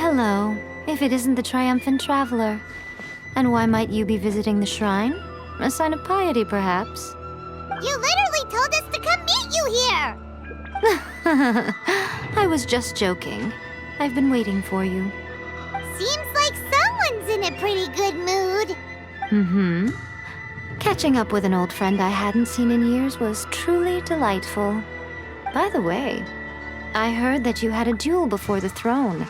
hello, if it isn't the triumphant traveler. And why might you be visiting the shrine? A sign of piety, perhaps? You literally told us to come meet you here! I was just joking. I've been waiting for you. Seems like someone's in a pretty good mood. Mm-hmm. Catching up with an old friend I hadn't seen in years was truly delightful. By the way, I heard that you had a duel before the throne,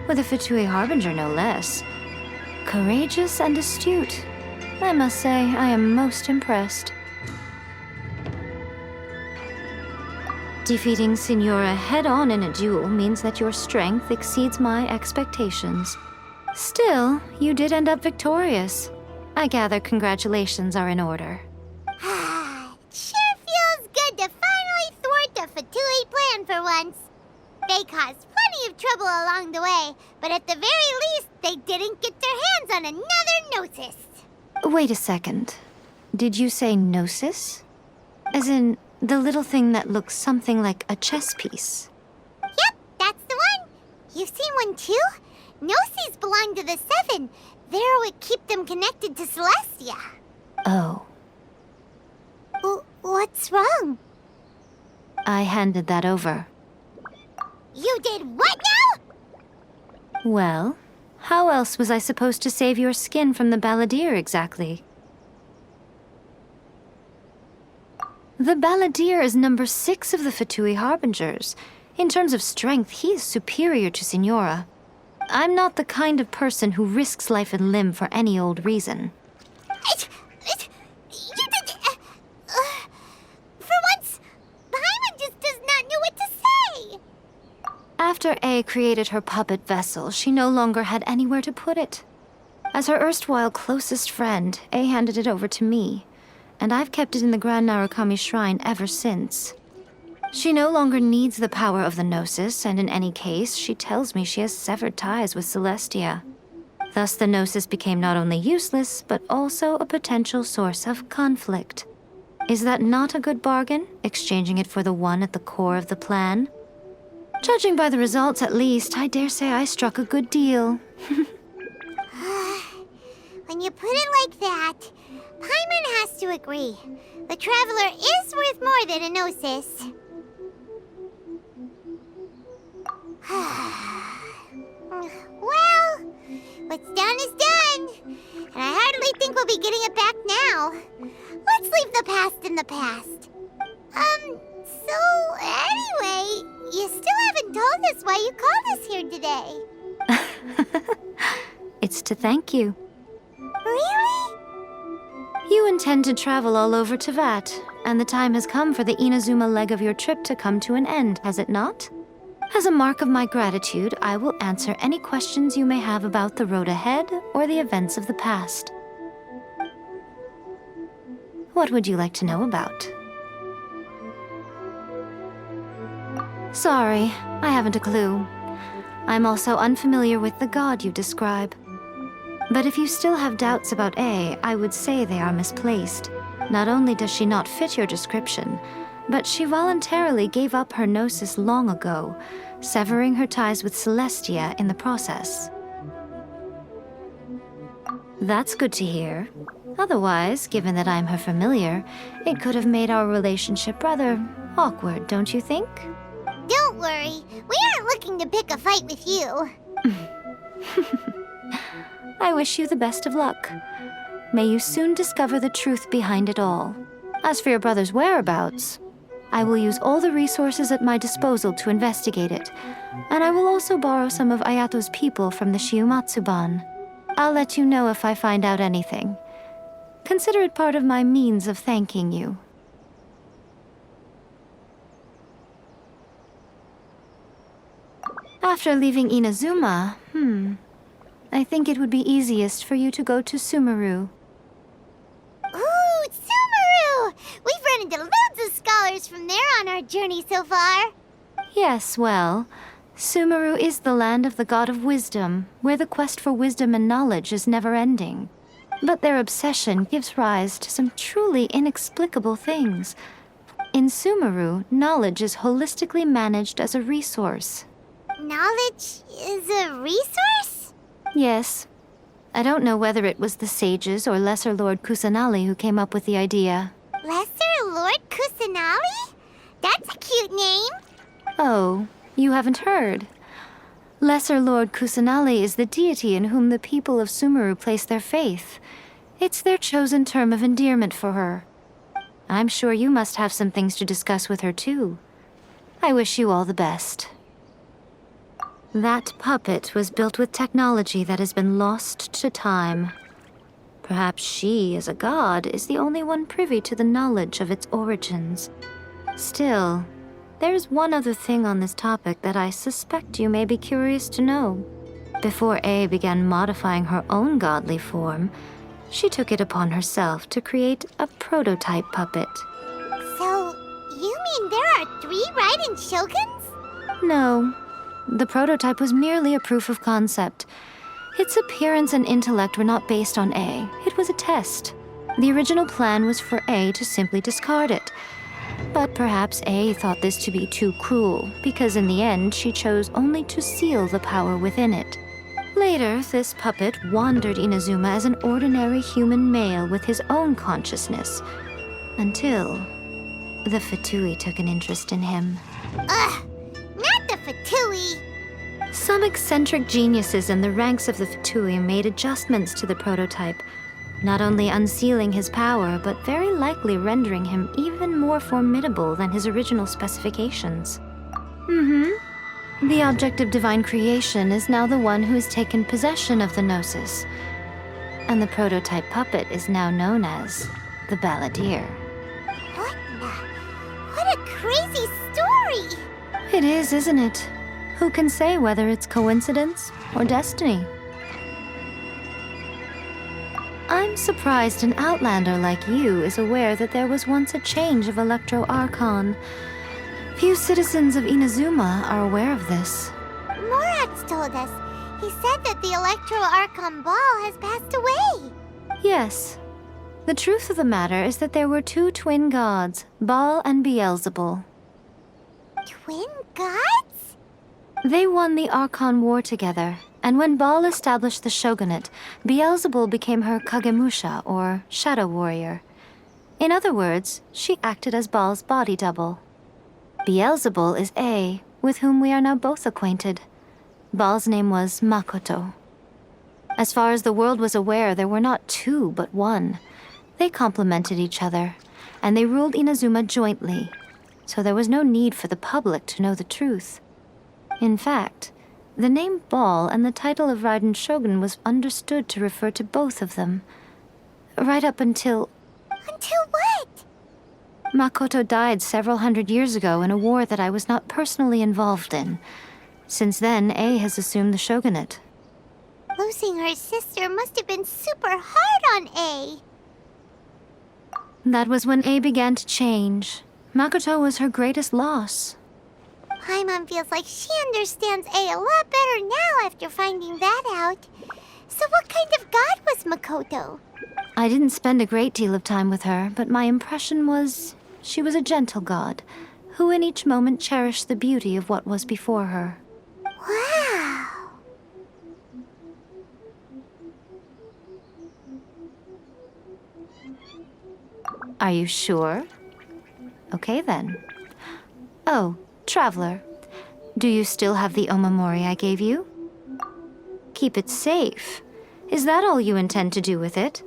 with a Fatui Harbinger no less. Courageous and astute. I must say, I am most impressed. Defeating Signora head-on in a duel means that your strength exceeds my expectations. Still, you did end up victorious. I gather congratulations are in order. Sure feels good to finally thwart the Fatui plan for once. They caused plenty of trouble along the way, but at the very least, they didn't get their hands on another Gnosis. Wait a second. Did you say Gnosis? As in, the little thing that looks something like a chess piece? Yep, that's the one. You've seen one too? Gnosis belong to the Seven. They're what keep them connected to Celestia. Oh. What's wrong? I handed that over. You did what now? Well, how else was I supposed to save your skin from the Balladeer exactly? The Balladeer is number 6 of the Fatui Harbingers. In terms of strength, he is superior to Signora. I'm not the kind of person who risks life and limb for any old reason. For once, Paimon just does not know what to say. After A created her puppet vessel, she no longer had anywhere to put it. As her erstwhile closest friend, A handed it over to me, and I've kept it in the Grand Narukami Shrine ever since. She no longer needs the power of the Gnosis, and in any case, she tells me she has severed ties with Celestia. Thus, the Gnosis became not only useless, but also a potential source of conflict. Is that not a good bargain, exchanging it for the one at the core of the plan? Judging by the results, at least, I dare say I struck a good deal. When you put it like that, Paimon has to agree. The Traveler is worth more than a Gnosis. Well, what's done is done. And I hardly think we'll be getting it back now. Let's leave the past in the past. So anyway, you still haven't told us why you called us here today. It's to thank you. Really? You intend to travel all over Teyvat, and the time has come for the Inazuma leg of your trip to come to an end, has it not? As a mark of my gratitude, I will answer any questions you may have about the road ahead or the events of the past. What would you like to know about? Sorry, I haven't a clue. I'm also unfamiliar with the god you describe. But if you still have doubts about A, I would say they are misplaced. Not only does she not fit your description, but she voluntarily gave up her Gnosis long ago, severing her ties with Celestia in the process. That's good to hear. Otherwise, given that I'm her familiar, it could have made our relationship rather awkward, don't you think? Don't worry, we aren't looking to pick a fight with you. I wish you the best of luck. May you soon discover the truth behind it all. As for your brother's whereabouts, I will use all the resources at my disposal to investigate it, and I will also borrow some of Ayato's people from the Shiumatsuban. I'll let you know if I find out anything. Consider it part of my means of thanking you. After leaving Inazuma, I think it would be easiest for you to go to Sumeru. Ooh, Sumeru! We've run into loads of scholars from there on our journey so far. Yes, well, Sumeru is the land of the god of wisdom, where the quest for wisdom and knowledge is never-ending. But their obsession gives rise to some truly inexplicable things. In Sumeru, knowledge is holistically managed as a resource. knowledge is a resource? Yes. I don't know whether it was the sages or Lesser Lord Kusanali who came up with the idea. Lesser Lord Kusanali? That's a cute name. Oh, you haven't heard. Lesser Lord Kusanali is the deity in whom the people of Sumeru place their faith. It's their chosen term of endearment for her. I'm sure you must have some things to discuss with her too. I wish you all the best. That puppet was built with technology that has been lost to time. Perhaps she, as a god, is the only one privy to the knowledge of its origins. Still, there's one other thing on this topic that I suspect you may be curious to know. Before A began modifying her own godly form, she took it upon herself to create a prototype puppet. So, you mean there are 3 Raiden Shoguns? No, the prototype was merely a proof of concept. Its appearance and intellect were not based on A. It was a test. The original plan was for A to simply discard it. But perhaps A thought this to be too cruel, because in the end she chose only to seal the power within it. Later, this puppet wandered Inazuma as an ordinary human male with his own consciousness, until the Fatui took an interest in him. Ugh, not the Fatui. Some eccentric geniuses in the ranks of the Fatui made adjustments to the prototype, not only unsealing his power, but very likely rendering him even more formidable than his original specifications. The object of divine creation is now the one who has taken possession of the Gnosis, and the prototype puppet is now known as the Balladeer. What a crazy story! It is, isn't it? Who can say whether it's coincidence or destiny? I'm surprised an outlander like you is aware that there was once a change of Electro Archon. Few citizens of Inazuma are aware of this. Morat's told us. He said that the Electro Archon Ball has passed away. Yes. The truth of the matter is that there were 2 twin gods, Baal and Beelzebul. Twin gods? They won the Archon War together, and when Baal established the shogunate, Beelzebul became her Kagemusha, or shadow warrior. In other words, she acted as Baal's body double. Beelzebul is A, with whom we are now both acquainted. Baal's name was Makoto. As far as the world was aware, there were not 2, but 1. They complemented each other, and they ruled Inazuma jointly, so there was no need for the public to know the truth. In fact, the name Baal and the title of Raiden Shogun was understood to refer to both of them. Right up until... Until what? Makoto died several hundred years ago in a war that I was not personally involved in. Since then, A has assumed the shogunate. Losing her sister must have been super hard on A. That was when A began to change. Makoto was her greatest loss. Paimon feels like she understands A lot better now after finding that out. So what kind of god was Makoto? I didn't spend a great deal of time with her, but my impression was she was a gentle god, who in each moment cherished the beauty of what was before her. Wow. Are you sure? Okay then. Oh, Traveler, do you still have the omamori I gave you? Keep it safe. Is that all you intend to do with it?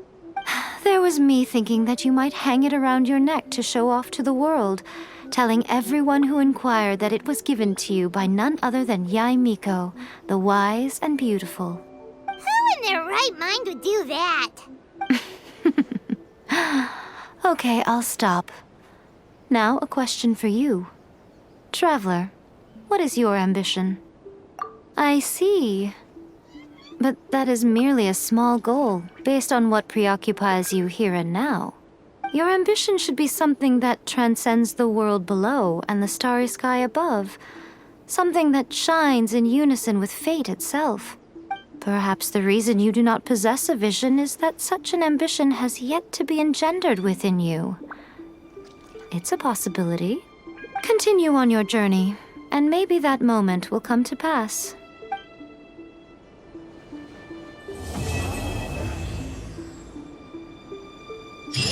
There was me thinking that you might hang it around your neck to show off to the world, telling everyone who inquired that it was given to you by none other than Yae Miko, the wise and beautiful. Who in their right mind would do that? Okay, I'll stop. Now, a question for you. Traveler, what is your ambition? I see. But that is merely a small goal, based on what preoccupies you here and now. Your ambition should be something that transcends the world below and the starry sky above. Something that shines in unison with fate itself. Perhaps the reason you do not possess a vision is that such an ambition has yet to be engendered within you. It's a possibility. Continue on your journey. And maybe that moment will come to pass.